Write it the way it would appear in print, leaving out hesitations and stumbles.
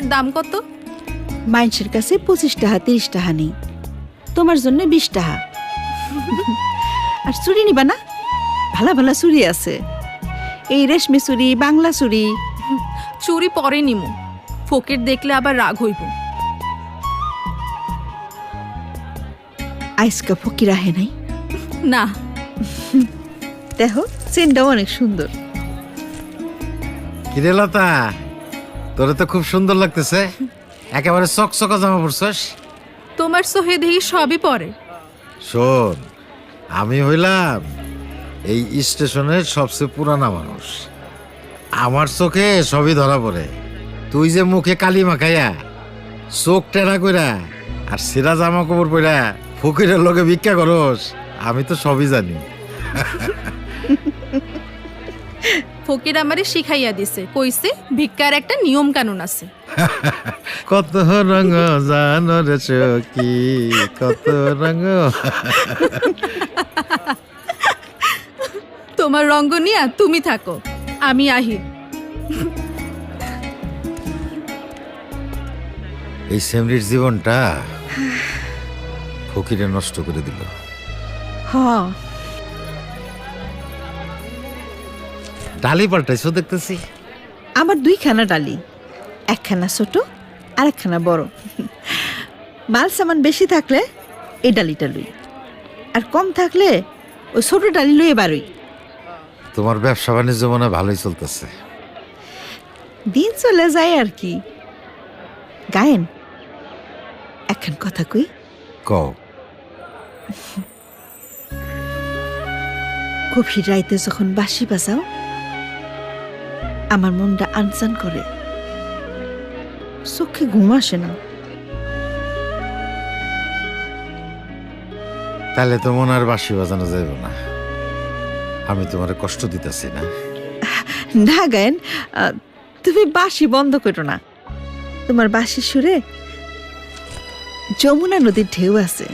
ফোকের দাম কত? মানুষের কাছে 25 টাকা 30 টাকা নেই, তোমার জন্য 20 টাকা। আর চুড়ি নিবা না? ভালো ভালো চুড়ি আছে, এই রেশমি চুড়ি, বাংলা চুড়ি। চুরি পরে নিমু, ফোকের দেখলে আবার রাগ হইব। আইসকা ফকির আহে নাই? না। দেখো চেনটাও অনেক সুন্দর। কিরে লতা, তোরে তো খুব সুন্দর লাগতেছে, একেবারে চকচকা জামা পরছস। তোমার সোহে দেখি সবই পরে। শোন, আমি হইলাম এই স্টেশনের সবচেয়ে পুরানা মানুষ, আমার চোখে সবই ধরা পড়ে। তুই যে মুখে কালি মাখাইয়া, চোখ টেরা কইরা আর সিরা জামা কাপড় পইরা ফকিরের লগে ভিক্ষা করস, আমি তো সবই জানি। ফকির আমারে শিখাইয়া দিছে, কইছে ভিক্ষার একটা নিয়ম কানুন আছে। কত রঙ জানো রে চকি, কত রঙ। তোমার রঙ্গ নিয়া তুমি থাকো, আমি আহি। এই সেমরির জীবনটা ফকিরে নষ্ট করে দিল। হ, ডালি পাল্টাইছো দেখতেছি। আমার 2খানা ডালি, একখানা ছোট আর একখানা বড়। মাল সামান বেশি থাকলে এই ডালিটা লই, আর কম থাকলে ওই ছোট ডালি লই বারই। তোমার ব্যবসা বাণিজ্য মনে হয় ভালোই চলতেছে। দিন চলে যায় আর কি। গায়েন, একখান কথা কই। কও। গভীর রাইতে যখন বাঁশি বাজাও, আমার মনটা আনচান করে, চোখে ঘুম আসে না। তাহলে তো মনে আর বাঁশি বাজানো যাইব না। আমি তোমার কষ্ট দিতেছি না। না গায়েন, তুমি বাঁশি বন্ধ করো না। তোমার বাঁশির সুরে যমুনা নদীর ঢেউ আছে।